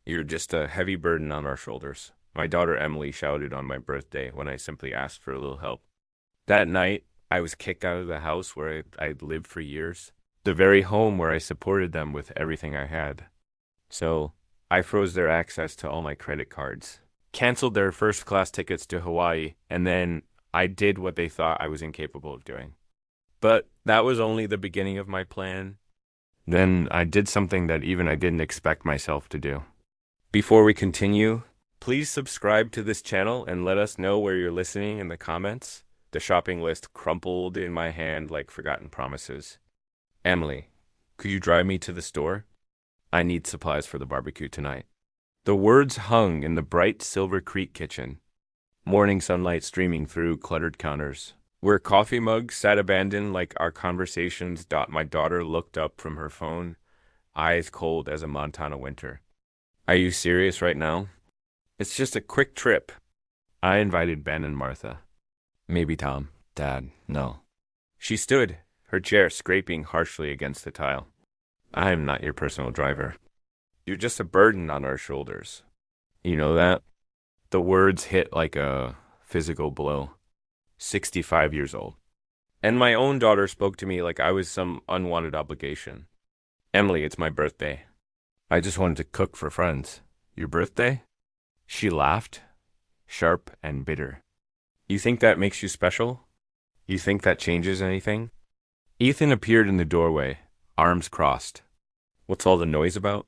You're just a heavy burden on our shoulders. My daughter Emily shouted on my birthday when I simply asked for a little help. That night, I was kicked out of the house where I'd lived for years, the very home where I supported them with everything I had. So, I froze their access to all my credit cards, canceled their first class tickets to Hawaii, and then I did what they thought I was incapable of doing. But that was only the beginning of my plan. Then I did something that even I didn't expect myself to do. Before we continue, please subscribe to this channel and let us know where you're listening in the comments. The shopping list crumpled in my hand like forgotten promises. Emily, could you drive me to the store? I need supplies for the barbecue tonight. The words hung in the bright Silver Creek kitchen, morning sunlight streaming through cluttered counters. Where coffee mugs sat abandoned like our conversations. My daughter looked up from her phone, eyes cold as a Montana winter. Are you serious right now? It's just a quick trip. I invited Ben and Martha. Maybe Tom. Dad, no. She stood, her chair scraping harshly against the tile. I am not your personal driver. You're just a burden on our shoulders. You know that? The words hit like a physical blow. 65 years old. And my own daughter spoke to me like I was some unwanted obligation. Emily, it's my birthday. I just wanted to cook for friends. Your birthday? She laughed, sharp and bitter. You think that makes you special? You think that changes anything? Ethan appeared in the doorway, arms crossed. What's all the noise about?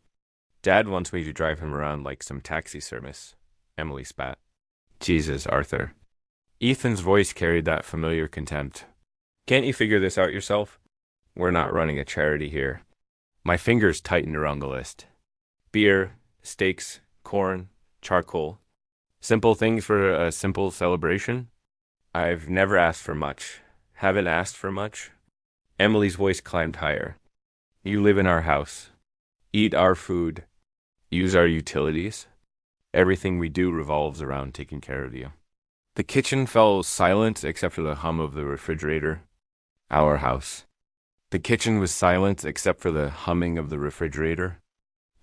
Dad wants me to drive him around like some taxi service. Emily spat. Jesus, Arthur. Ethan's voice carried that familiar contempt. Can't you figure this out yourself? We're not running a charity here. My fingers tightened around the list. Beer, steaks, corn, charcoal. Simple things for a simple celebration? I've never asked for much. Haven't asked for much. Emily's voice climbed higher. You live in our house. Eat our food. Use our utilities. Everything we do revolves around taking care of you. The kitchen fell silent except for the hum of the refrigerator. Our house. The kitchen was silent except for the humming of the refrigerator.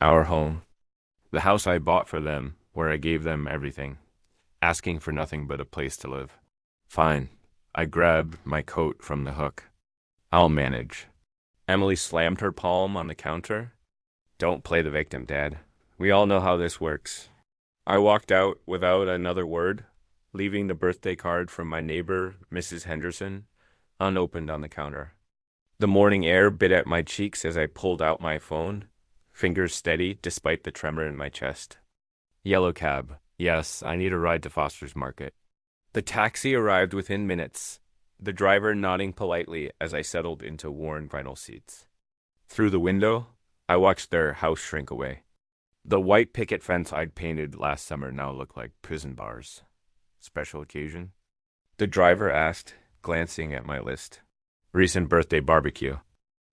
Our home. The house I bought for them, where I gave them everything, asking for nothing but a place to live. Fine. I grabbed my coat from the hook. I'll manage. Emily slammed her palm on the counter. Don't play the victim, Dad. We all know how this works. I walked out without another word, leaving the birthday card from my neighbor, Mrs. Henderson, unopened on the counter. The morning air bit at my cheeks as I pulled out my phone, fingers steady despite the tremor in my chest. Yellow cab. Yes, I need a ride to Foster's Market. The taxi arrived within minutes, the driver nodding politely as I settled into worn vinyl seats. Through the window, I watched their house shrink away. The white picket fence I'd painted last summer now looked like prison bars. Special occasion? The driver asked, glancing at my list. Recent birthday barbecue.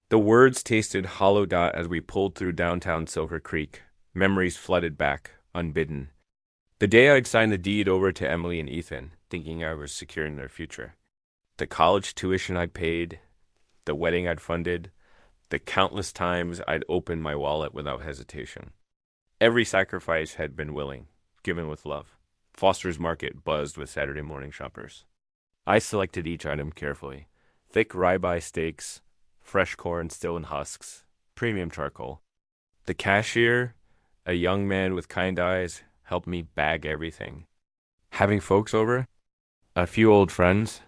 The words tasted hollowed out as we pulled through downtown Silver Creek. Memories flooded back, unbidden. The day I'd signed the deed over to Emily and Ethan, thinking I was securing their future. The college tuition I'd paid, the wedding I'd funded, the countless times I'd opened my wallet without hesitation. Every sacrifice had been willing, given with love. Foster's Market buzzed with Saturday morning shoppers. I selected each item carefully. Thick ribeye steaks, fresh corn still in husks, premium charcoal. The cashier, a young man with kind eyes, helped me bag everything. Having folks over? A few old friends?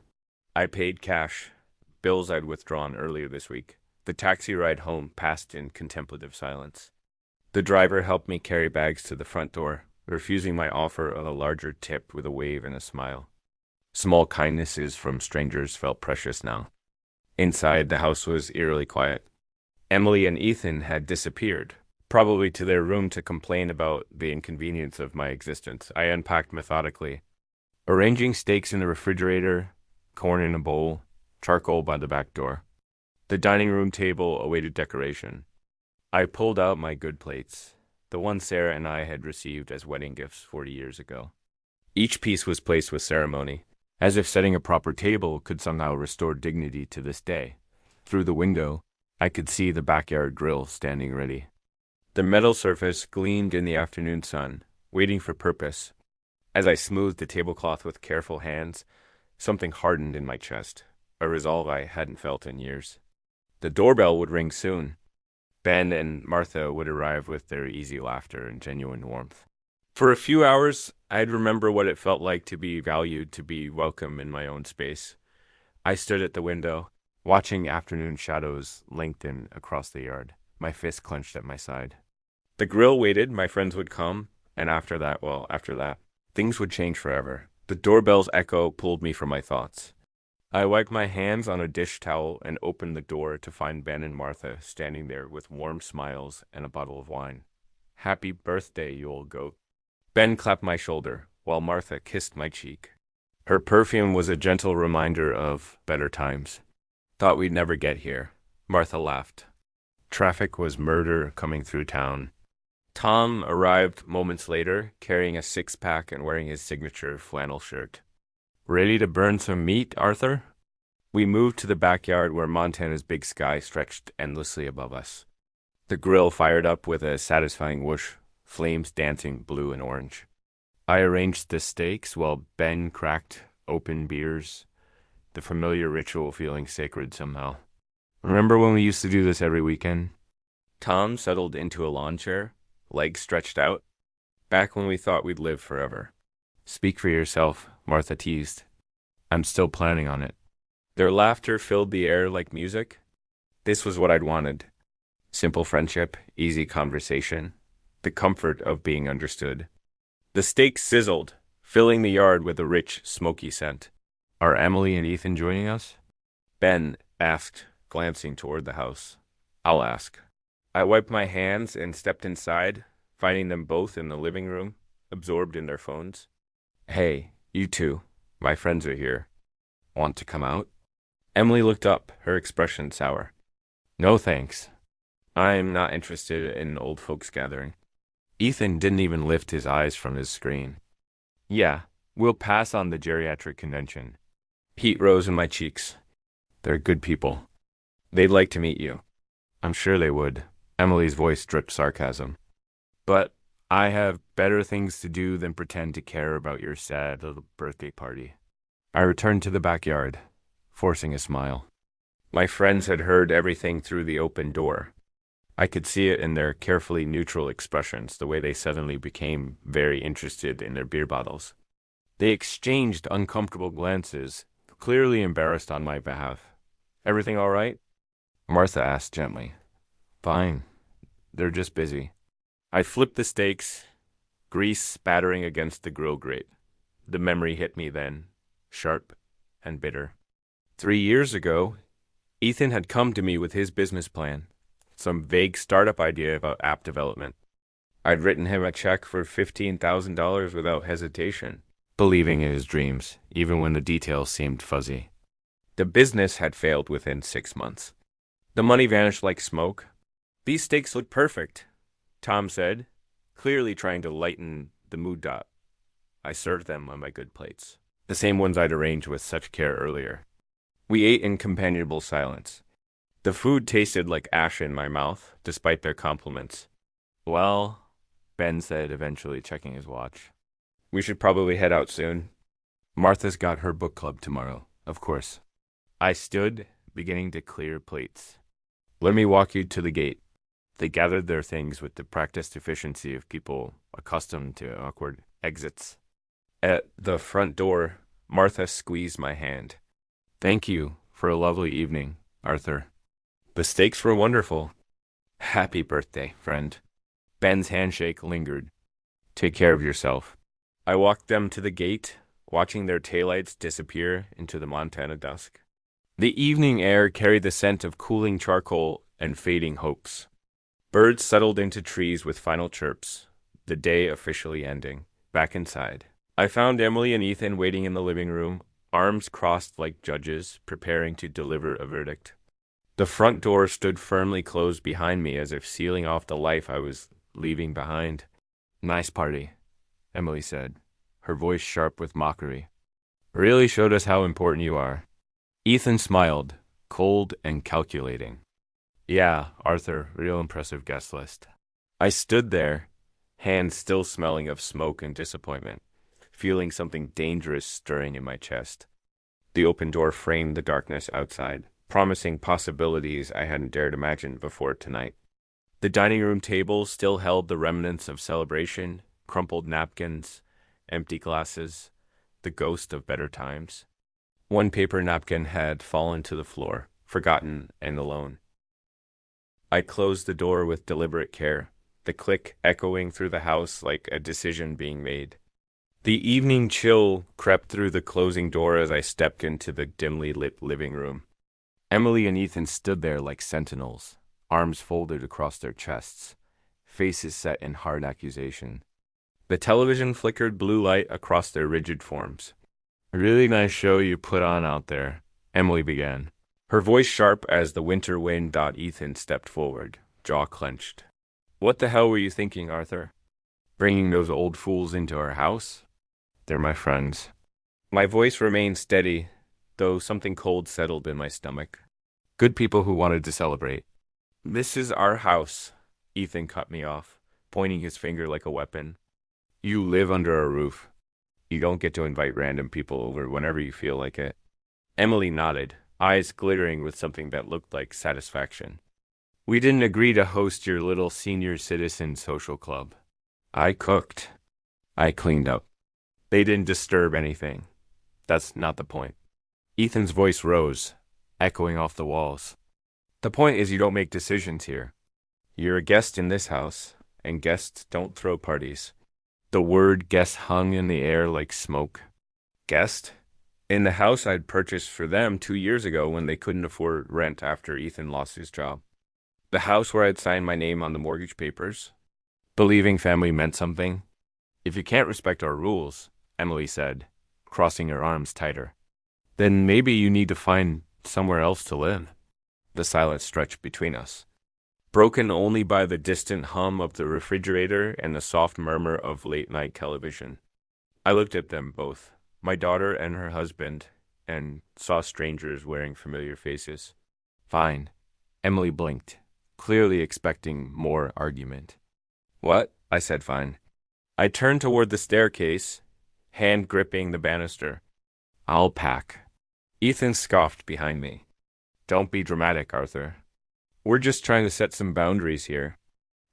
I paid cash, bills I'd withdrawn earlier this week. The taxi ride home passed in contemplative silence. The driver helped me carry bags to the front door, refusing my offer of a larger tip with a wave and a smile. Small kindnesses from strangers felt precious now. Inside, the house was eerily quiet. Emily and Ethan had disappeared, probably to their room to complain about the inconvenience of my existence. I unpacked methodically, arranging steaks in the refrigerator, corn in a bowl, charcoal by the back door. The dining room table awaited decoration. I pulled out my good plates, the ones Sarah and I had received as wedding gifts 40 years ago. Each piece was placed with ceremony, as if setting a proper table could somehow restore dignity to this day. Through the window, I could see the backyard grill standing ready. The metal surface gleamed in the afternoon sun, waiting for purpose. As I smoothed the tablecloth with careful hands, something hardened in my chest, a resolve I hadn't felt in years. The doorbell would ring soon. Ben and Martha would arrive with their easy laughter and genuine warmth. For a few hours, I'd remember what it felt like to be valued, to be welcome in my own space. I stood at the window, watching afternoon shadows lengthen across the yard, my fist clenched at my side. The grill waited, my friends would come, and after that, things would change forever. The doorbell's echo pulled me from my thoughts. I wiped my hands on a dish towel and opened the door to find Ben and Martha standing there with warm smiles and a bottle of wine. Happy birthday, you old goat. Ben clapped my shoulder, while Martha kissed my cheek. Her perfume was a gentle reminder of better times. Thought we'd never get here. Martha laughed. Traffic was murder coming through town. Tom arrived moments later, carrying a six-pack and wearing his signature flannel shirt. Ready to burn some meat, Arthur? We moved to the backyard where Montana's big sky stretched endlessly above us. The grill fired up with a satisfying whoosh, flames dancing blue and orange. I arranged the steaks while Ben cracked open beers, the familiar ritual feeling sacred somehow. Remember when we used to do this every weekend? Tom settled into a lawn chair, legs stretched out. Back when we thought we'd live forever. Speak for yourself, Martha teased. I'm still planning on it. Their laughter filled the air like music. This was what I'd wanted. Simple friendship, easy conversation, the comfort of being understood. The steaks sizzled, filling the yard with a rich, smoky scent. Are Emily and Ethan joining us? Ben asked, glancing toward the house. I'll ask. I wiped my hands and stepped inside, finding them both in the living room, absorbed in their phones. Hey, you two. My friends are here. Want to come out? Emily looked up, her expression sour. No thanks. I'm not interested in old folks gathering. Ethan didn't even lift his eyes from his screen. Yeah, we'll pass on the geriatric convention. Heat rose in my cheeks. They're good people. They'd like to meet you. I'm sure they would. Emily's voice dripped sarcasm. But I have better things to do than pretend to care about your sad little birthday party. I returned to the backyard, forcing a smile. My friends had heard everything through the open door. I could see it in their carefully neutral expressions, the way they suddenly became very interested in their beer bottles. They exchanged uncomfortable glances, clearly embarrassed on my behalf. Everything all right? Martha asked gently. Fine. They're just busy. I flipped the steaks, grease spattering against the grill grate. The memory hit me then, sharp and bitter. 3 years ago, Ethan had come to me with his business plan, some vague startup idea about app development. I'd written him a check for $15,000 without hesitation, believing in his dreams, even when the details seemed fuzzy. The business had failed within 6 months. The money vanished like smoke. These steaks look perfect, Tom said, clearly trying to lighten the mood dot. I served them on my good plates, the same ones I'd arranged with such care earlier. We ate in companionable silence. The food tasted like ash in my mouth, despite their compliments. Well, Ben said, eventually checking his watch. We should probably head out soon. Martha's got her book club tomorrow, of course. I stood, beginning to clear plates. Let me walk you to the gate. They gathered their things with the practiced efficiency of people accustomed to awkward exits. At the front door, Martha squeezed my hand. Thank you for a lovely evening, Arthur. The steaks were wonderful. Happy birthday, friend. Ben's handshake lingered. Take care of yourself. I walked them to the gate, watching their taillights disappear into the Montana dusk. The evening air carried the scent of cooling charcoal and fading hopes. Birds settled into trees with final chirps, the day officially ending. Back inside, I found Emily and Ethan waiting in the living room, arms crossed like judges, preparing to deliver a verdict. The front door stood firmly closed behind me as if sealing off the life I was leaving behind. Nice party, Emily said, her voice sharp with mockery. Really showed us how important you are. Ethan smiled, cold and calculating. Yeah, Arthur, real impressive guest list. I stood there, hands still smelling of smoke and disappointment, feeling something dangerous stirring in my chest. The open door framed the darkness outside, promising possibilities I hadn't dared imagine before tonight. The dining room table still held the remnants of celebration, crumpled napkins, empty glasses, the ghost of better times. One paper napkin had fallen to the floor, forgotten and alone. I closed the door with deliberate care, the click echoing through the house like a decision being made. The evening chill crept through the closing door as I stepped into the dimly lit living room. Emily and Ethan stood there like sentinels, arms folded across their chests, faces set in hard accusation. The television flickered blue light across their rigid forms. "A really nice show you put on out there," Emily began, her voice sharp as the winter wind. Ethan stepped forward, jaw clenched. "What the hell were you thinking, Arthur? Bringing those old fools into our house? They're my friends." My voice remained steady, though something cold settled in my stomach. Good people who wanted to celebrate. "This is our house," Ethan cut me off, pointing his finger like a weapon. "You live under our roof. You don't get to invite random people over whenever you feel like it." Emily nodded, eyes glittering with something that looked like satisfaction. "We didn't agree to host your little senior citizen social club. I cooked. I cleaned up. They didn't disturb anything. That's not the point." Ethan's voice rose, echoing off the walls. "The point is you don't make decisions here. You're a guest in this house, and guests don't throw parties." The word guest hung in the air like smoke. Guest? In the house I'd purchased for them 2 years ago when they couldn't afford rent after Ethan lost his job. The house where I'd signed my name on the mortgage papers. Believing family meant something. "If you can't respect our rules," Emily said, crossing her arms tighter, "then maybe you need to find somewhere else to live." The silence stretched between us, broken only by the distant hum of the refrigerator and the soft murmur of late-night television. I looked at them both, my daughter and her husband, and saw strangers wearing familiar faces. "Fine." Emily blinked, clearly expecting more argument. "What?" I said fine. I turned toward the staircase, hand gripping the banister. "I'll pack." Ethan scoffed behind me. "Don't be dramatic, Arthur. We're just trying to set some boundaries here."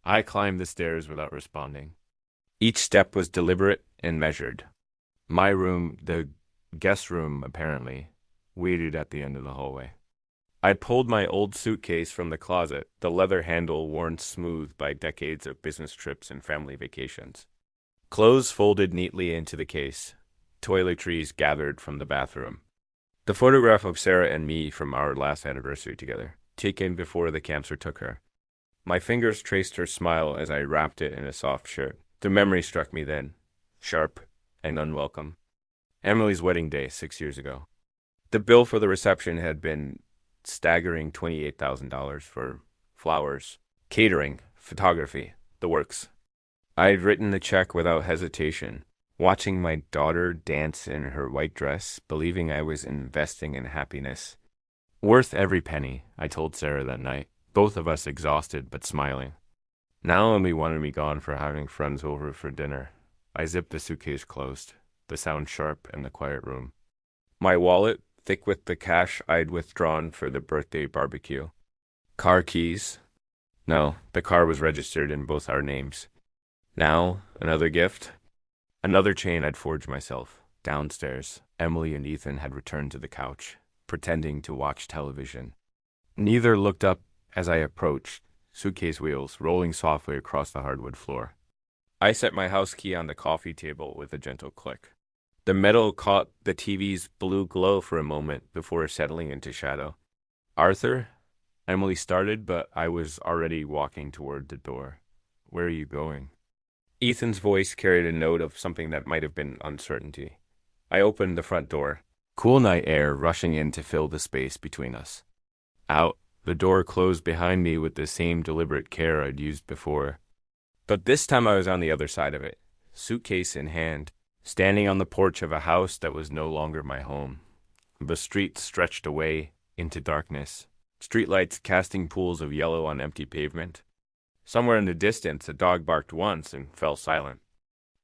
I climbed the stairs without responding. Each step was deliberate and measured. My room, the guest room apparently, waited at the end of the hallway. I pulled my old suitcase from the closet, the leather handle worn smooth by decades of business trips and family vacations. Clothes folded neatly into the case, toiletries gathered from the bathroom. The photograph of Sarah and me from our last anniversary together, taken before the cancer took her. My fingers traced her smile as I wrapped it in a soft shirt. The memory struck me then, sharp and unwelcome. Emily's wedding day 6 years ago. The bill for the reception had been staggering $28,000 for flowers, catering, photography, the works. I'd written the check without hesitation, watching my daughter dance in her white dress, believing I was investing in happiness. Worth every penny, I told Sarah that night, both of us exhausted but smiling. Now Emily wanted me gone for having friends over for dinner. I zipped the suitcase closed, the sound sharp in the quiet room. My wallet, thick with the cash I'd withdrawn for the birthday barbecue. Car keys. No, the car was registered in both our names. Now, another gift. Another chain I'd forged myself. Downstairs, Emily and Ethan had returned to the couch, pretending to watch television. Neither looked up as I approached, suitcase wheels rolling softly across the hardwood floor. I set my house key on the coffee table with a gentle click. The metal caught the TV's blue glow for a moment before settling into shadow. "Arthur?" Emily started, but I was already walking toward the door. "Where are you going?" Ethan's voice carried a note of something that might have been uncertainty. I opened the front door, cool night air rushing in to fill the space between us. Out, the door closed behind me with the same deliberate care I'd used before. But this time I was on the other side of it, suitcase in hand, standing on the porch of a house that was no longer my home. The street stretched away into darkness, streetlights casting pools of yellow on empty pavement. Somewhere in the distance, a dog barked once and fell silent.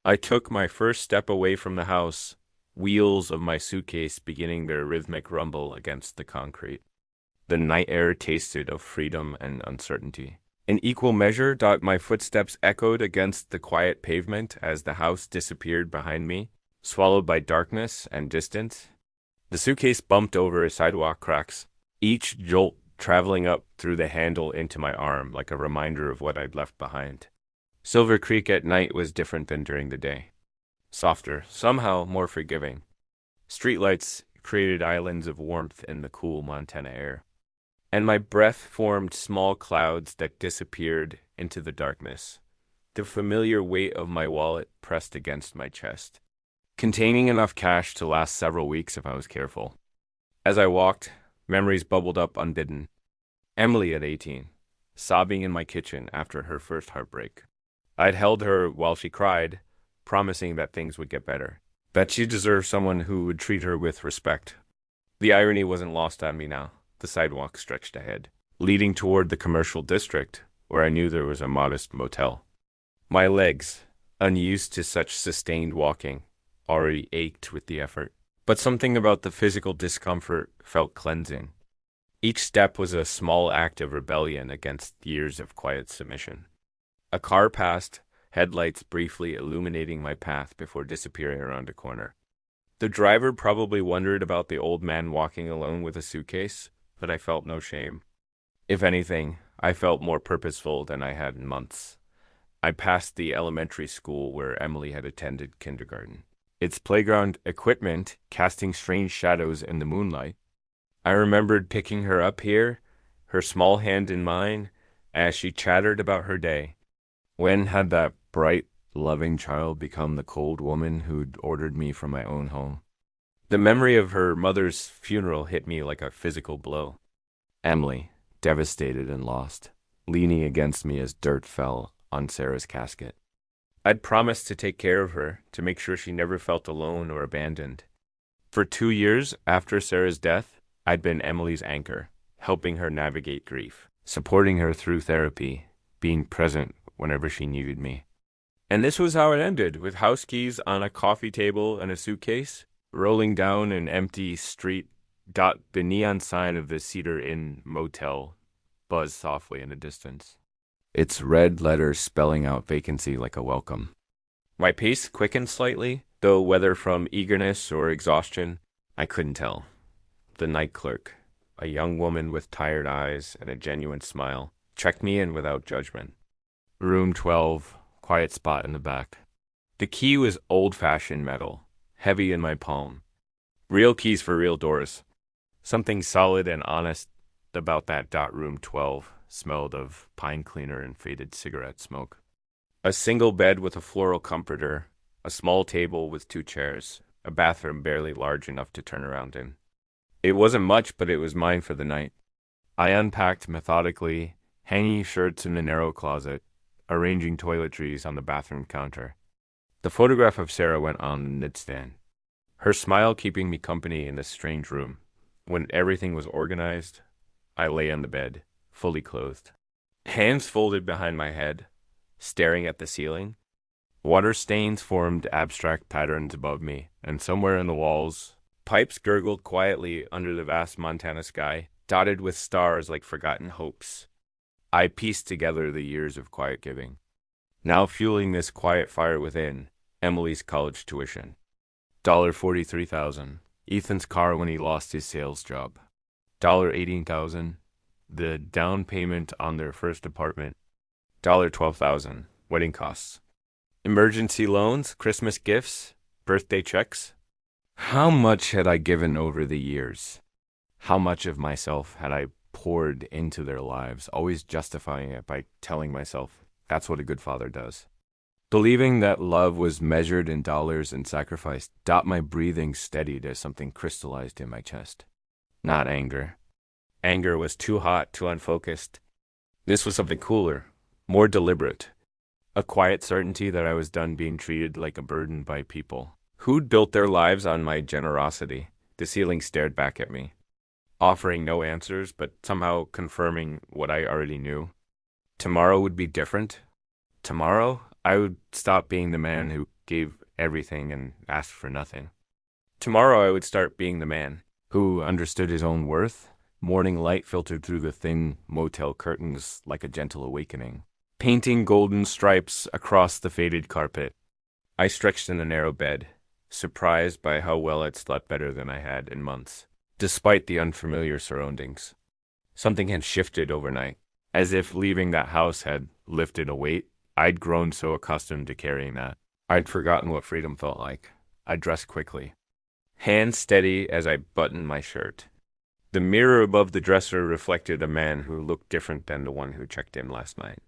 I took my first step away from the house, wheels of my suitcase beginning their rhythmic rumble against the concrete. The night air tasted of freedom and uncertainty. In equal measure, my footsteps echoed against the quiet pavement as the house disappeared behind me, swallowed by darkness and distance. The suitcase bumped over sidewalk cracks, each jolt traveling up through the handle into my arm like a reminder of what I'd left behind. Silver Creek at night was different than during the day. Softer, somehow more forgiving. Streetlights created islands of warmth in the cool Montana air. And my breath formed small clouds that disappeared into the darkness. The familiar weight of my wallet pressed against my chest, containing enough cash to last several weeks if I was careful. As I walked, memories bubbled up unbidden. Emily at 18, sobbing in my kitchen after her first heartbreak. I'd held her while she cried, promising that things would get better, that she deserved someone who would treat her with respect. The irony wasn't lost on me now. The sidewalk stretched ahead, leading toward the commercial district, where I knew there was a modest motel. My legs, unused to such sustained walking, already ached with the effort. But something about the physical discomfort felt cleansing. Each step was a small act of rebellion against years of quiet submission. A car passed, headlights briefly illuminating my path before disappearing around a corner. The driver probably wondered about the old man walking alone with a suitcase, but I felt no shame. If anything, I felt more purposeful than I had in months. I passed the elementary school where Emily had attended kindergarten, its playground equipment casting strange shadows in the moonlight. I remembered picking her up here, her small hand in mine, as she chattered about her day. When had that bright, loving child become the cold woman who'd ordered me from my own home? The memory of her mother's funeral hit me like a physical blow. Emily, devastated and lost, leaning against me as dirt fell on Sarah's casket. I'd promised to take care of her, to make sure she never felt alone or abandoned. For 2 years after Sarah's death, I'd been Emily's anchor, helping her navigate grief, supporting her through therapy, being present whenever she needed me. And this was how it ended, with house keys on a coffee table and a suitcase. Rolling down an empty street, the neon sign of the Cedar Inn motel buzzed softly in the distance, its red letters spelling out vacancy like a welcome. My pace quickened slightly, though whether from eagerness or exhaustion, I couldn't tell. The night clerk, a young woman with tired eyes and a genuine smile, checked me in without judgment. Room 12, quiet spot in the back. The key was old-fashioned metal, heavy in my palm. Real keys for real doors. Something solid and honest about that room 12 smelled of pine cleaner and faded cigarette smoke. A single bed with a floral comforter, a small table with 2 chairs, a bathroom barely large enough to turn around in. It wasn't much, but it was mine for the night. I unpacked methodically, hanging shirts in the narrow closet, arranging toiletries on the bathroom counter. The photograph of Sarah went on the nightstand, her smile keeping me company in this strange room. When everything was organized, I lay on the bed, fully clothed, hands folded behind my head, staring at the ceiling. Water stains formed abstract patterns above me, and somewhere in the walls, pipes gurgled quietly under the vast Montana sky, dotted with stars like forgotten hopes. I pieced together the years of quiet giving. Now fueling this quiet fire within, Emily's college tuition. $43,000. Ethan's car when he lost his sales job. $18,000. The down payment on their first apartment. $12,000. Wedding costs. Emergency loans, Christmas gifts, birthday checks. How much had I given over the years? How much of myself had I poured into their lives, always justifying it by telling myself, that's what a good father does. Believing that love was measured in dollars and sacrifice, my breathing steadied as something crystallized in my chest. Not anger. Anger was too hot, too unfocused. This was something cooler, more deliberate. A quiet certainty that I was done being treated like a burden by people who'd built their lives on my generosity. The ceiling stared back at me, offering no answers, but somehow confirming what I already knew. Tomorrow would be different. Tomorrow, I would stop being the man who gave everything and asked for nothing. Tomorrow, I would start being the man who understood his own worth. Morning light filtered through the thin motel curtains like a gentle awakening, painting golden stripes across the faded carpet. I stretched in the narrow bed, surprised by how well I'd slept better than I had in months, despite the unfamiliar surroundings. Something had shifted overnight, as if leaving that house had lifted a weight. I'd grown so accustomed to carrying that. I'd forgotten what freedom felt like. I dressed quickly, hands steady as I buttoned my shirt. The mirror above the dresser reflected a man who looked different than the one who checked in last night.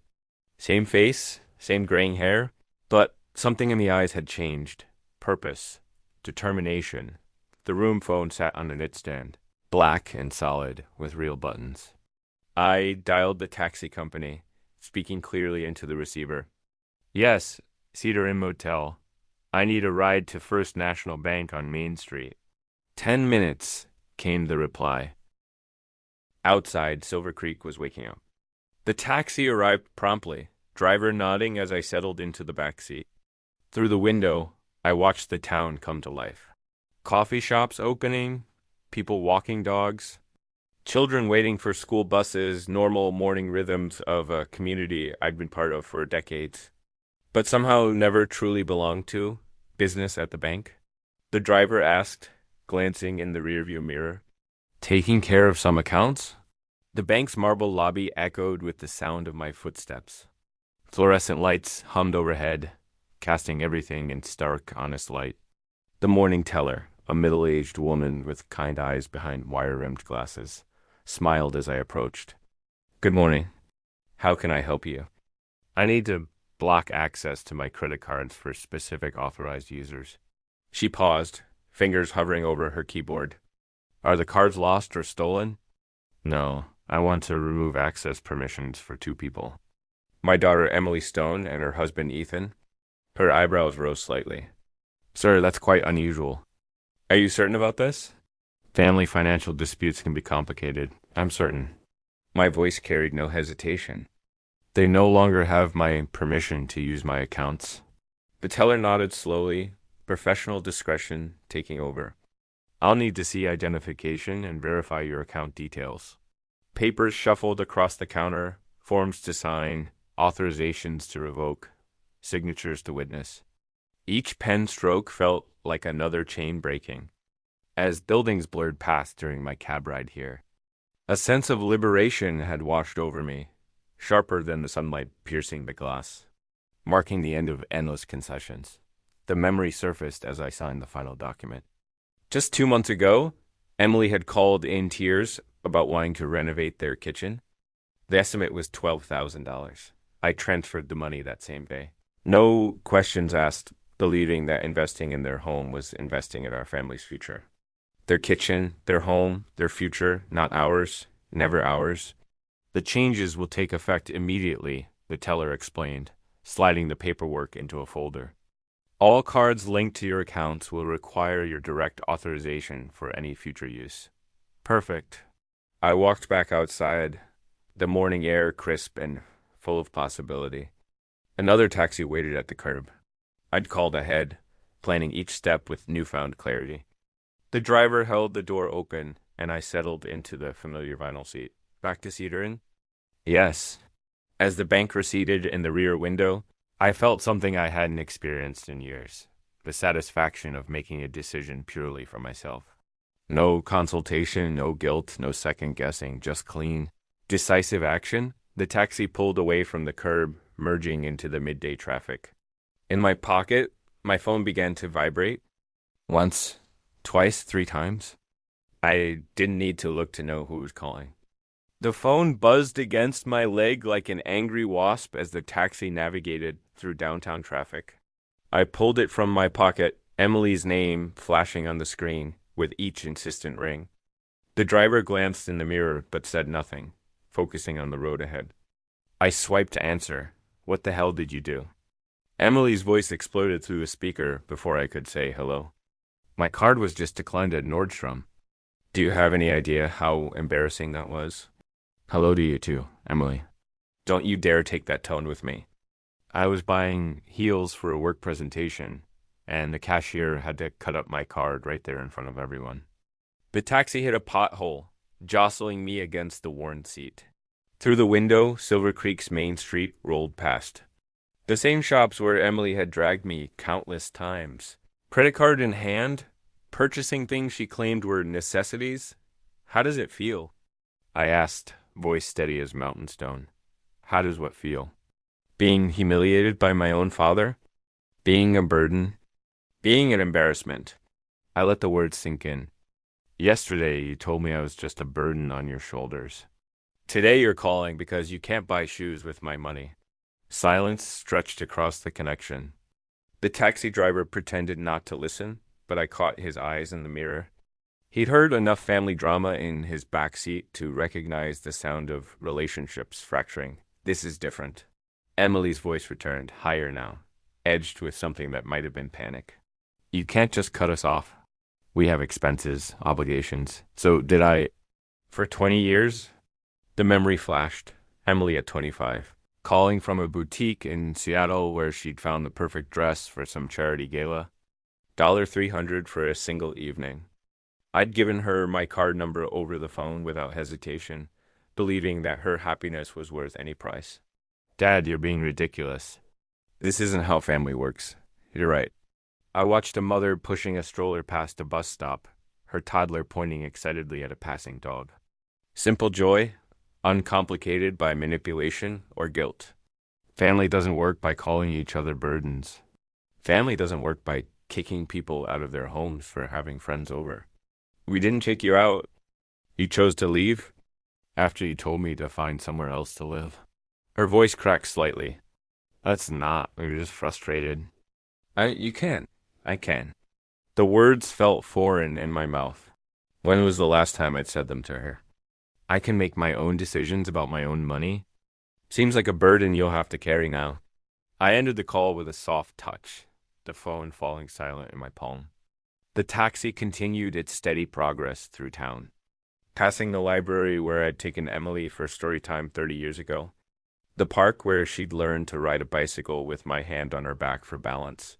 Same face, same graying hair, but something in the eyes had changed. Purpose, determination. The room phone sat on the nightstand, black and solid, with real buttons. I dialed the taxi company, speaking clearly into the receiver. Yes, Cedar Inn Motel. I need a ride to First National Bank on Main Street. 10 minutes, came the reply. Outside, Silver Creek was waking up. The taxi arrived promptly, driver nodding as I settled into the back seat. Through the window, I watched the town come to life. Coffee shops opening, people walking dogs, children waiting for school buses, normal morning rhythms of a community I'd been part of for decades, but somehow never truly belonged to, business at the bank. The driver asked, glancing in the rearview mirror, "Taking care of some accounts?" The bank's marble lobby echoed with the sound of my footsteps. Fluorescent lights hummed overhead, casting everything in stark, honest light. The morning teller, a middle-aged woman with kind eyes behind wire-rimmed glasses, smiled as I approached. "Good morning. How can I help you?" "I need to block access to my credit cards for specific authorized users." She paused, fingers hovering over her keyboard. "Are the cards lost or stolen?" "No, I want to remove access permissions for 2 people. My daughter Emily Stone and her husband Ethan." Her eyebrows rose slightly. "Sir, that's quite unusual." "Are you certain about this?" "Family financial disputes can be complicated. I'm certain." My voice carried no hesitation. "They no longer have my permission to use my accounts." The teller nodded slowly, professional discretion taking over. "I'll need to see identification and verify your account details." Papers shuffled across the counter, forms to sign, authorizations to revoke, signatures to witness. Each pen stroke felt like another chain breaking, as buildings blurred past during my cab ride here. A sense of liberation had washed over me, sharper than the sunlight piercing the glass, marking the end of endless concessions. The memory surfaced as I signed the final document. Just 2 months ago, Emily had called in tears about wanting to renovate their kitchen. The estimate was $12,000. I transferred the money that same day. No questions asked, believing that investing in their home was investing in our family's future. Their kitchen, their home, their future, not ours, never ours. "The changes will take effect immediately," the teller explained, sliding the paperwork into a folder. "All cards linked to your accounts will require your direct authorization for any future use." Perfect. I walked back outside, the morning air crisp and full of possibility. Another taxi waited at the curb. I'd called ahead, planning each step with newfound clarity. The driver held the door open, and I settled into the familiar vinyl seat. "Back to Cedar Inn?" "Yes." As the bank receded in the rear window, I felt something I hadn't experienced in years, the satisfaction of making a decision purely for myself. No consultation, no guilt, no second guessing, just clean, decisive action. The taxi pulled away from the curb, merging into the midday traffic. In my pocket, my phone began to vibrate. Once, twice, 3 times. I didn't need to look to know who was calling. The phone buzzed against my leg like an angry wasp as the taxi navigated through downtown traffic. I pulled it from my pocket, Emily's name flashing on the screen with each insistent ring. The driver glanced in the mirror but said nothing, focusing on the road ahead. I swiped to answer. "What the hell did you do?" Emily's voice exploded through the speaker before I could say hello. "My card was just declined at Nordstrom." "Do you have any idea how embarrassing that was?" "Hello to you too, Emily." Don't you dare take that tone with me. I was buying heels for a work presentation, and the cashier had to cut up my card right there in front of everyone. The taxi hit a pothole, jostling me against the worn seat. Through the window, Silver Creek's main street rolled past. The same shops where Emily had dragged me countless times. Credit card in hand, purchasing things she claimed were necessities. How does it feel? I asked, voice steady as mountain stone. How does what feel? Being humiliated by my own father? Being a burden? Being an embarrassment? I let the words sink in. Yesterday, you told me I was just a burden on your shoulders. Today, you're calling because you can't buy shoes with my money. Silence stretched across the connection. The taxi driver pretended not to listen, but I caught his eyes in the mirror. He'd heard enough family drama in his backseat to recognize the sound of relationships fracturing. This is different. Emily's voice returned, higher now, edged with something that might have been panic. You can't just cut us off. We have expenses, obligations. So did I... For 20 years? The memory flashed. Emily at 25. Calling from a boutique in Seattle where she'd found the perfect dress for some charity gala. $300 for a single evening. I'd given her my card number over the phone without hesitation, believing that her happiness was worth any price. Dad, you're being ridiculous. This isn't how family works. You're right. I watched a mother pushing a stroller past a bus stop, her toddler pointing excitedly at a passing dog. Simple joy, uncomplicated by manipulation or guilt. Family doesn't work by calling each other burdens. Family doesn't work by kicking people out of their homes for having friends over. We didn't kick you out. You chose to leave after you told me to find somewhere else to live. Her voice cracked slightly. That's not. We were just frustrated. You can. I can. The words felt foreign in my mouth. When was the last time I'd said them to her? I can make my own decisions about my own money. Seems like a burden you'll have to carry now. I ended the call with a soft touch, the phone falling silent in my palm. The taxi continued its steady progress through town. Passing the library where I'd taken Emily for story time 30 years ago. The park where she'd learned to ride a bicycle with my hand on her back for balance.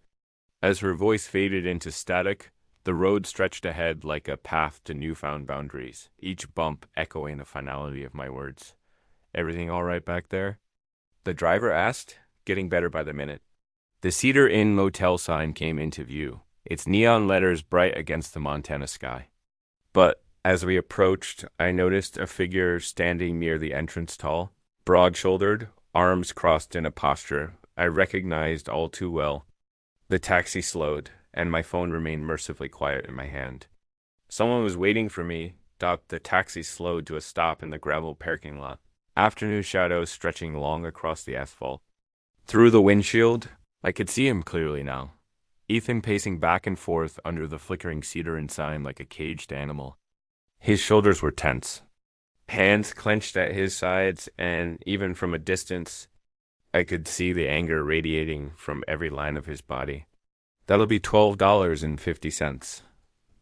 As her voice faded into static, the road stretched ahead like a path to newfound boundaries, each bump echoing the finality of my words. Everything all right back there? The driver asked, getting better by the minute. The Cedar Inn motel sign came into view, its neon letters bright against the Montana sky. But as we approached, I noticed a figure standing near the entrance stall, broad-shouldered, arms crossed in a posture I recognized all too well. The taxi slowed, and my phone remained mercifully quiet in my hand. Someone was waiting for me. The taxi slowed to a stop in the gravel parking lot, afternoon shadows stretching long across the asphalt. Through the windshield, I could see him clearly now. Ethan pacing back and forth under the flickering Cedar Inn sign like a caged animal. His shoulders were tense, hands clenched at his sides, and even from a distance, I could see the anger radiating from every line of his body. That'll be $12.50,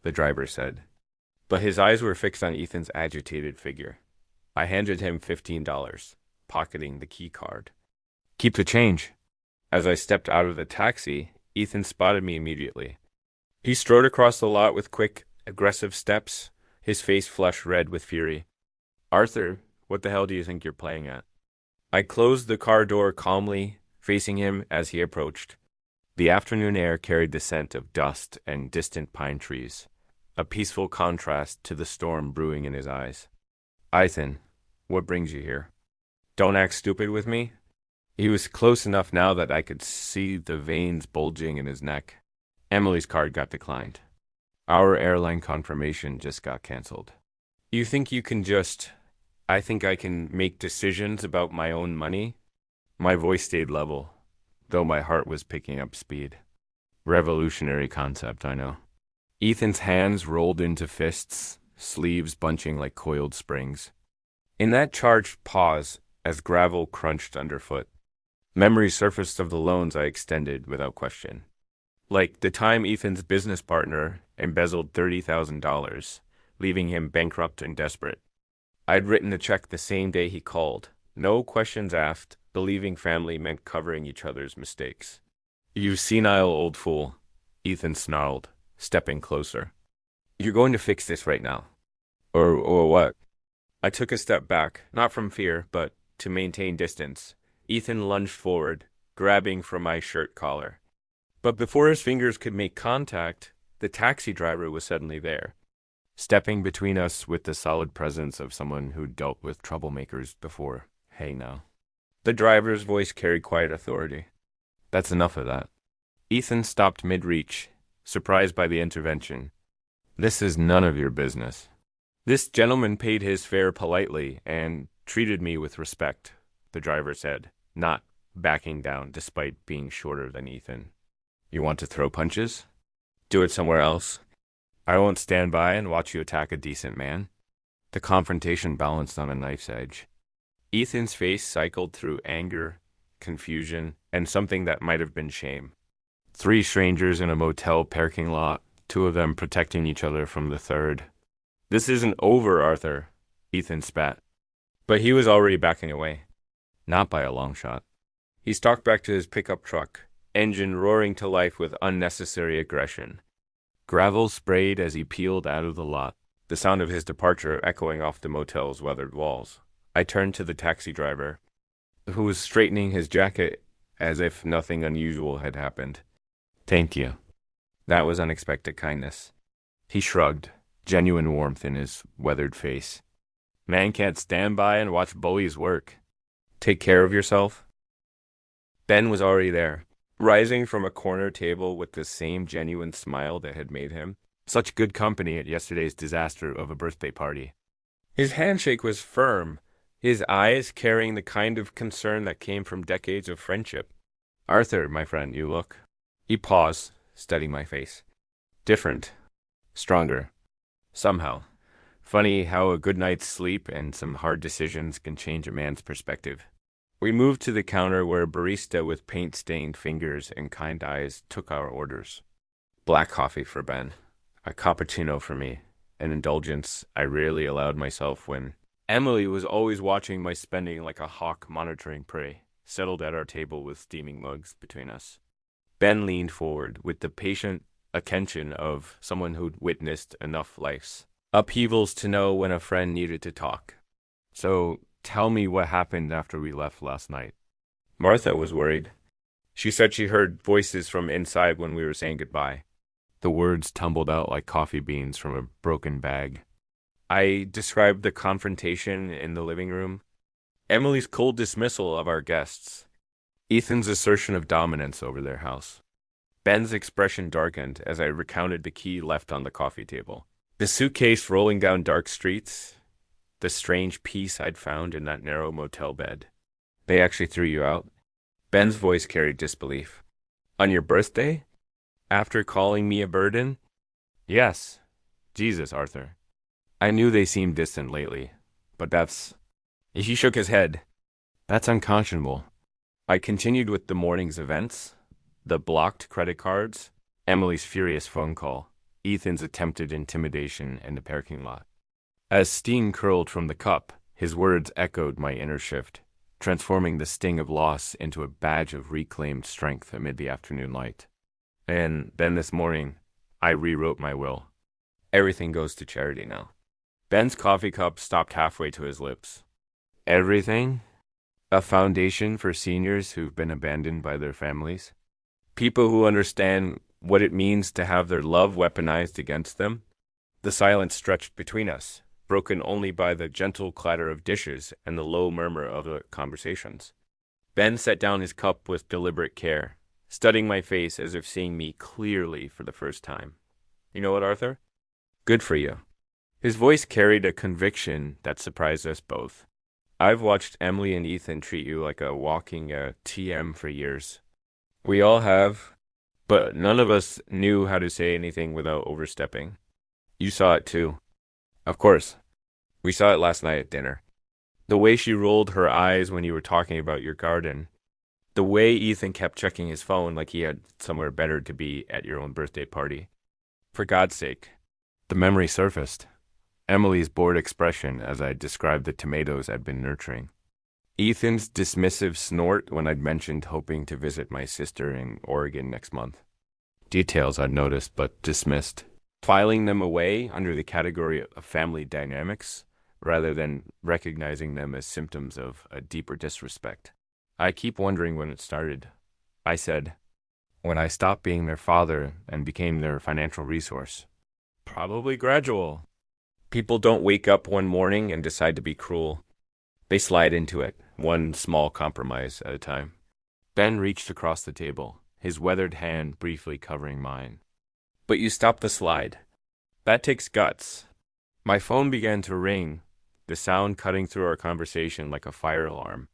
the driver said. But his eyes were fixed on Ethan's agitated figure. I handed him $15, pocketing the key card. Keep the change. As I stepped out of the taxi, Ethan spotted me immediately. He strode across the lot with quick, aggressive steps, his face flushed red with fury. Arthur, what the hell do you think you're playing at? I closed the car door calmly, facing him as he approached. The afternoon air carried the scent of dust and distant pine trees, a peaceful contrast to the storm brewing in his eyes. Ethan, what brings you here? Don't act stupid with me. He was close enough now that I could see the veins bulging in his neck. Emily's card got declined. Our airline confirmation just got canceled. You think you can just... I think I can make decisions about my own money? My voice stayed level, though my heart was picking up speed. Revolutionary concept, I know. Ethan's hands rolled into fists, sleeves bunching like coiled springs. In that charged pause, as gravel crunched underfoot, memory surfaced of the loans I extended without question. Like the time Ethan's business partner embezzled $30,000, leaving him bankrupt and desperate. I'd written the check the same day he called, No questions asked. Believing family meant covering each other's mistakes. You senile old fool, Ethan snarled, stepping closer. You're going to fix this right now. Or what? I took a step back, not from fear, but to maintain distance. Ethan lunged forward, grabbing for my shirt collar. But before his fingers could make contact, the taxi driver was suddenly there, stepping between us with the solid presence of someone who'd dealt with troublemakers before. Hey now. The driver's voice carried quiet authority. That's enough of that. Ethan stopped mid-reach, surprised by the intervention. This is none of your business. This gentleman paid his fare politely and treated me with respect, the driver said, not backing down despite being shorter than Ethan. You want to throw punches? Do it somewhere else. I won't stand by and watch you attack a decent man. The confrontation balanced on a knife's edge. Ethan's face cycled through anger, confusion, and something that might have been shame. 3 strangers in a motel parking lot, 2 of them protecting each other from the third. This isn't over, Arthur, Ethan spat. But he was already backing away. Not by a long shot. He stalked back to his pickup truck, engine roaring to life with unnecessary aggression. Gravel sprayed as he peeled out of the lot, the sound of his departure echoing off the motel's weathered walls. I turned to the taxi driver, who was straightening his jacket as if nothing unusual had happened. Thank you. That was unexpected kindness. He shrugged, genuine warmth in his weathered face. Man can't stand by and watch bullies work. Take care of yourself. Ben was already there, rising from a corner table with the same genuine smile that had made him such good company at yesterday's disaster of a birthday party. His handshake was firm, his eyes carrying the kind of concern that came from decades of friendship. Arthur, my friend, you look. He paused, studying my face. Different. Stronger. Somehow. Funny how a good night's sleep and some hard decisions can change a man's perspective. We moved to the counter where a barista with paint-stained fingers and kind eyes took our orders. Black coffee for Ben. A cappuccino for me. An indulgence I rarely allowed myself when Emily was always watching my spending like a hawk monitoring prey, settled at our table with steaming mugs between us. Ben leaned forward with the patient attention of someone who'd witnessed enough life's upheavals to know when a friend needed to talk. So, tell me what happened after we left last night. Martha was worried. She said she heard voices from inside when we were saying goodbye. The words tumbled out like coffee beans from a broken bag. I described the confrontation in the living room, Emily's cold dismissal of our guests, Ethan's assertion of dominance over their house. Ben's expression darkened as I recounted the key left on the coffee table. The suitcase rolling down dark streets, the strange peace I'd found in that narrow motel bed. They actually threw you out? Ben's voice carried disbelief. On your birthday? After calling me a burden? Yes. Jesus, Arthur. I knew they seemed distant lately, but that's... He shook his head. That's unconscionable. I continued with the morning's events, the blocked credit cards, Emily's furious phone call, Ethan's attempted intimidation in the parking lot. As steam curled from the cup, his words echoed my inner shift, transforming the sting of loss into a badge of reclaimed strength amid the afternoon light. And then this morning, I rewrote my will. Everything goes to charity now. Ben's coffee cup stopped halfway to his lips. Everything? A foundation for seniors who've been abandoned by their families? People who understand what it means to have their love weaponized against them? The silence stretched between us, broken only by the gentle clatter of dishes and the low murmur of the conversations. Ben set down his cup with deliberate care, studying my face as if seeing me clearly for the first time. You know what, Arthur? Good for you. His voice carried a conviction that surprised us both. I've watched Emily and Ethan treat you like a walking TM for years. We all have, but none of us knew how to say anything without overstepping. You saw it too. Of course. We saw it last night at dinner. The way she rolled her eyes when you were talking about your garden. The way Ethan kept checking his phone like he had somewhere better to be at your own birthday party. For God's sake. The memory surfaced. Emily's bored expression as I described the tomatoes I'd been nurturing. Ethan's dismissive snort when I'd mentioned hoping to visit my sister in Oregon next month. Details I'd noticed but dismissed, filing them away under the category of family dynamics rather than recognizing them as symptoms of a deeper disrespect. I keep wondering when it started. I said, when I stopped being their father and became their financial resource. Probably gradual. People don't wake up one morning and decide to be cruel. They slide into it, one small compromise at a time. Ben reached across the table, his weathered hand briefly covering mine. But you stopped the slide. That takes guts. My phone began to ring, the sound cutting through our conversation like a fire alarm.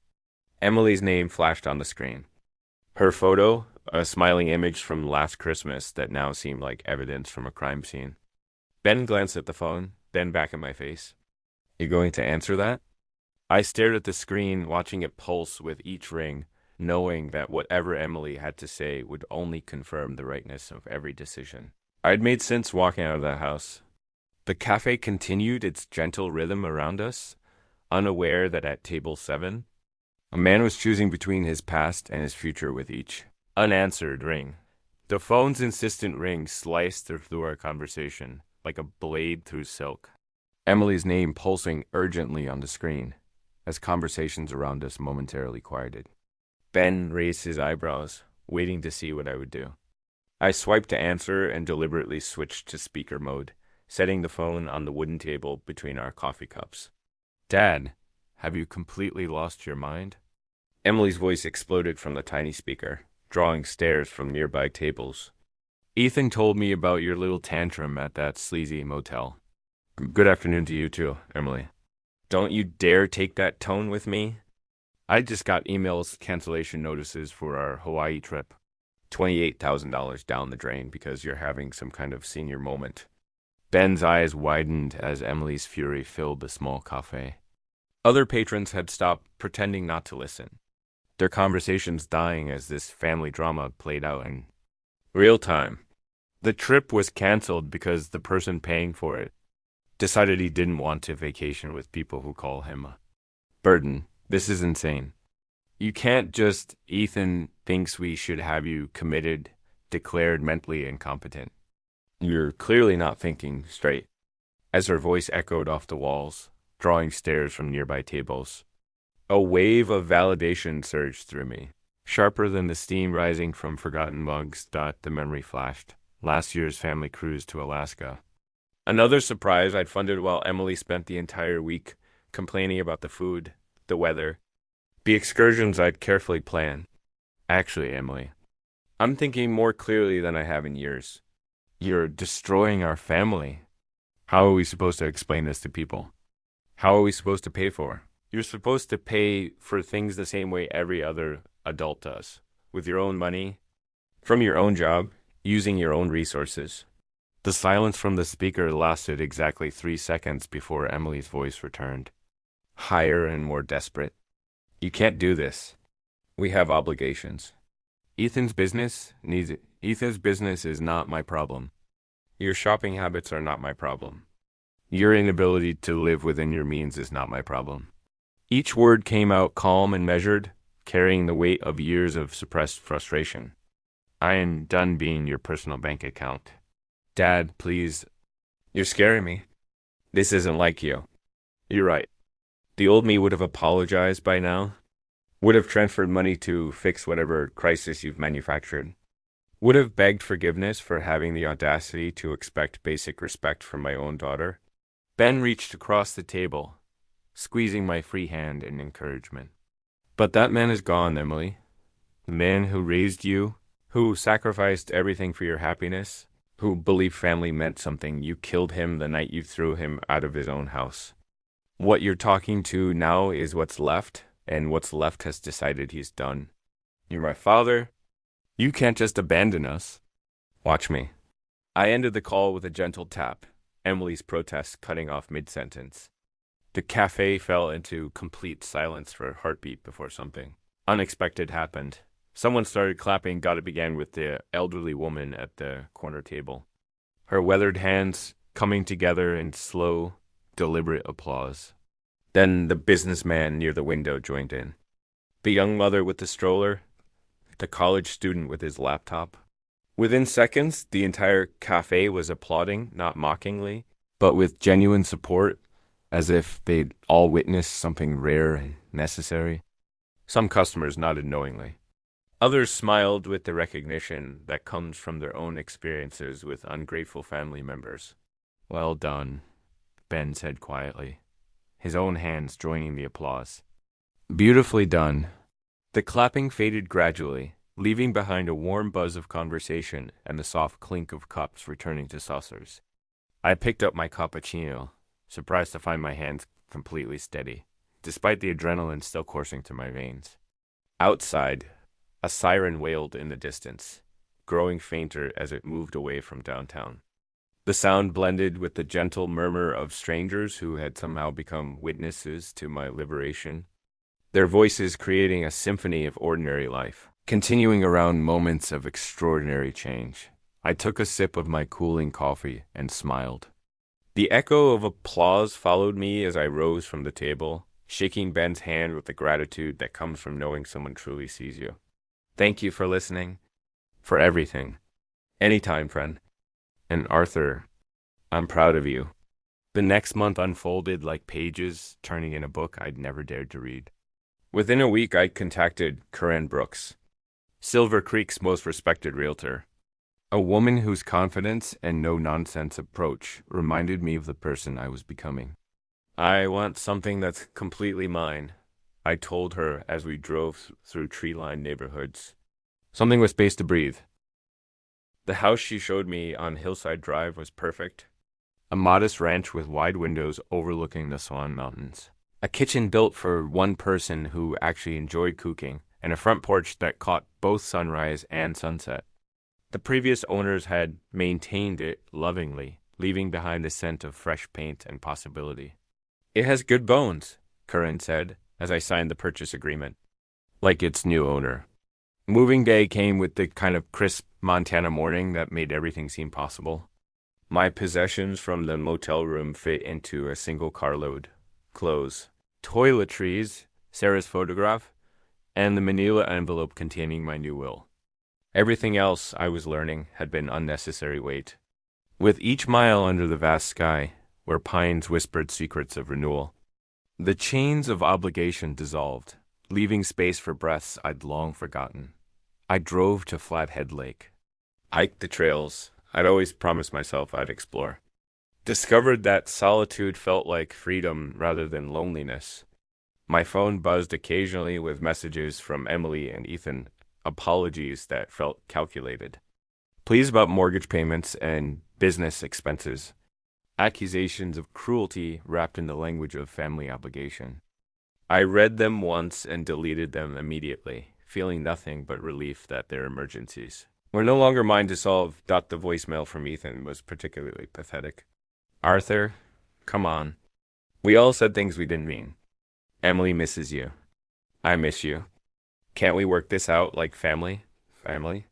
Emily's name flashed on the screen. Her photo, a smiling image from last Christmas that now seemed like evidence from a crime scene. Ben glanced at the phone, then back at my face. You going to answer that? I stared at the screen, watching it pulse with each ring, knowing that whatever Emily had to say would only confirm the rightness of every decision. I'd made sense walking out of that house. The cafe continued its gentle rhythm around us, unaware that at table 7, a man was choosing between his past and his future with each unanswered ring. The phone's insistent ring sliced through our conversation like a blade through silk. Emily's name pulsing urgently on the screen as conversations around us momentarily quieted. Ben raised his eyebrows, waiting to see what I would do. I swiped to answer and deliberately switched to speaker mode, setting the phone on the wooden table between our coffee cups. Dad, have you completely lost your mind? Emily's voice exploded from the tiny speaker, drawing stares from nearby tables. Ethan told me about your little tantrum at that sleazy motel. Good afternoon to you too, Emily. Don't you dare take that tone with me. I just got emails cancellation notices for our Hawaii trip. $28,000 down the drain because you're having some kind of senior moment. Ben's eyes widened as Emily's fury filled the small cafe. Other patrons had stopped pretending not to listen, their conversations dying as this family drama played out in real time. The trip was canceled because the person paying for it decided he didn't want to vacation with people who call him a burden. This is insane. You can't just, Ethan thinks we should have you committed, declared mentally incompetent. You're clearly not thinking straight. As her voice echoed off the walls, drawing stares from nearby tables, a wave of validation surged through me. Sharper than the steam rising from forgotten mugs, the memory flashed. Last year's family cruise to Alaska. Another surprise I'd funded while Emily spent the entire week complaining about the food, the weather, the excursions I'd carefully planned. Actually, Emily, I'm thinking more clearly than I have in years. You're destroying our family. How are we supposed to explain this to people? How are we supposed to pay for? You're supposed to pay for things the same way every other adult does, with your own money, from your own job, using your own resources. The silence from the speaker lasted exactly 3 seconds before Emily's voice returned, higher and more desperate. You can't do this. We have obligations. Ethan's business is not my problem. Your shopping habits are not my problem. Your inability to live within your means is not my problem. Each word came out calm and measured, carrying the weight of years of suppressed frustration. I am done being your personal bank account. Dad, please. You're scaring me. This isn't like you. You're right. The old me would have apologized by now, would have transferred money to fix whatever crisis you've manufactured, would have begged forgiveness for having the audacity to expect basic respect from my own daughter. Ben reached across the table, squeezing my free hand in encouragement. But that man is gone, Emily. The man who raised you, who sacrificed everything for your happiness, who believed family meant something. You killed him the night you threw him out of his own house. What you're talking to now is what's left, and what's left has decided he's done. You're my father. You can't just abandon us. Watch me. I ended the call with a gentle tap, Emily's protest cutting off mid-sentence. The cafe fell into complete silence for a heartbeat before something unexpected happened. Someone started clapping. It began with the elderly woman at the corner table, her weathered hands coming together in slow, deliberate applause. Then the businessman near the window joined in. The young mother with the stroller, the college student with his laptop. Within seconds, the entire cafe was applauding, not mockingly, but with genuine support, as if they'd all witnessed something rare and necessary. Some customers nodded knowingly. Others smiled with the recognition that comes from their own experiences with ungrateful family members. Well done, Ben said quietly, his own hands joining the applause. Beautifully done. The clapping faded gradually, leaving behind a warm buzz of conversation and the soft clink of cups returning to saucers. I picked up my cappuccino, surprised to find my hands completely steady, despite the adrenaline still coursing through my veins. Outside, a siren wailed in the distance, growing fainter as it moved away from downtown. The sound blended with the gentle murmur of strangers who had somehow become witnesses to my liberation, their voices creating a symphony of ordinary life, continuing around moments of extraordinary change. I took a sip of my cooling coffee and smiled. The echo of applause followed me as I rose from the table, shaking Ben's hand with the gratitude that comes from knowing someone truly sees you. Thank you for listening, for everything. Anytime, friend. And Arthur, I'm proud of you. The next month unfolded like pages turning in a book I'd never dared to read. Within a week, I contacted Corinne Brooks, Silver Creek's most respected realtor. A woman whose confidence and no-nonsense approach reminded me of the person I was becoming. I want something that's completely mine, I told her as we drove through tree-lined neighborhoods. Something with space to breathe. The house she showed me on Hillside Drive was perfect. A modest ranch with wide windows overlooking the Swan Mountains. A kitchen built for one person who actually enjoyed cooking, and a front porch that caught both sunrise and sunset. The previous owners had maintained it lovingly, leaving behind the scent of fresh paint and possibility. It has good bones, Corinne said, as I signed the purchase agreement. Like its new owner. Moving day came with the kind of crisp Montana morning that made everything seem possible. My possessions from the motel room fit into a single carload. Clothes, toiletries, Sarah's photograph, and the manila envelope containing my new will. Everything else I was learning had been unnecessary weight. With each mile under the vast sky, where pines whispered secrets of renewal, the chains of obligation dissolved, leaving space for breaths I'd long forgotten. I drove to Flathead Lake. Hiked the trails I'd always promised myself I'd explore. Discovered that solitude felt like freedom rather than loneliness. My phone buzzed occasionally with messages from Emily and Ethan, apologies that felt calculated. Pleas about mortgage payments and business expenses. Accusations of cruelty wrapped in the language of family obligation. I read them once and deleted them immediately, feeling nothing but relief that they're emergencies were no longer mine to solve. The voicemail from Ethan was particularly pathetic. Arthur, come on. We all said things we didn't mean. Emily misses you. I miss you. Can't we work this out like family? Family?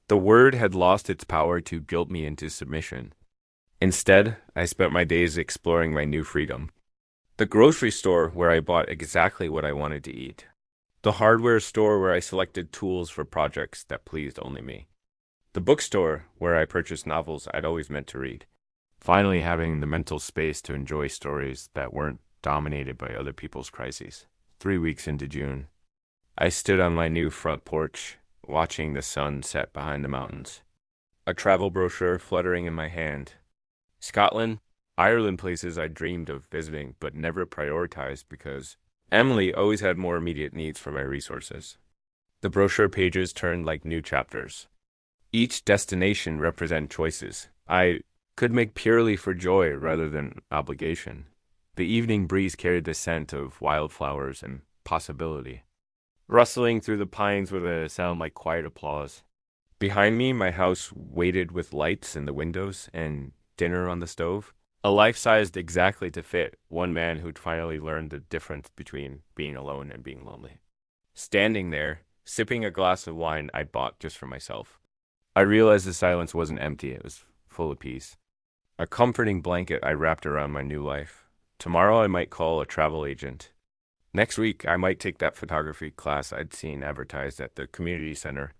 The word had lost its power to guilt me into submission. Instead, I spent my days exploring my new freedom. The grocery store where I bought exactly what I wanted to eat. The hardware store where I selected tools for projects that pleased only me. The bookstore where I purchased novels I'd always meant to read. Finally having the mental space to enjoy stories that weren't dominated by other people's crises. 3 weeks into June, I stood on my new front porch, watching the sun set behind the mountains. A travel brochure fluttering in my hand. Scotland, Ireland, places I dreamed of visiting but never prioritized because Emily always had more immediate needs for my resources. The brochure pages turned like new chapters. Each destination represented choices I could make purely for joy rather than obligation. The evening breeze carried the scent of wildflowers and possibility, rustling through the pines with a sound like quiet applause. Behind me, my house waited with lights in the windows and dinner on the stove, a life sized exactly to fit one man who'd finally learned the difference between being alone and being lonely. Standing there, sipping a glass of wine I'd bought just for myself, I realized the silence wasn't empty, it was full of peace. A comforting blanket I wrapped around my new life. Tomorrow I might call a travel agent. Next week I might take that photography class I'd seen advertised at the community center.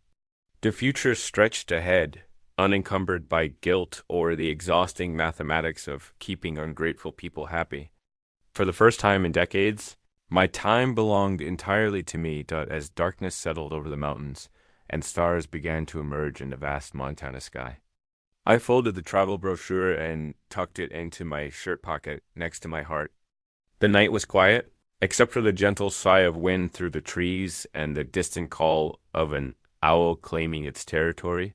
The future stretched ahead, unencumbered by guilt or the exhausting mathematics of keeping ungrateful people happy. For the first time in decades, my time belonged entirely to me as darkness settled over the mountains and stars began to emerge in the vast Montana sky. I folded the travel brochure and tucked it into my shirt pocket next to my heart. The night was quiet, except for the gentle sigh of wind through the trees and the distant call of an owl claiming its territory.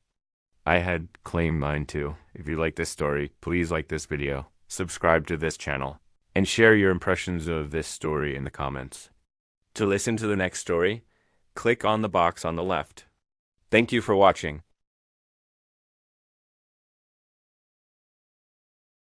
I had claimed mine too. If you like this story, please like this video, subscribe to this channel, and share your impressions of this story in the comments. To listen to the next story, click on the box on the left. Thank you for watching.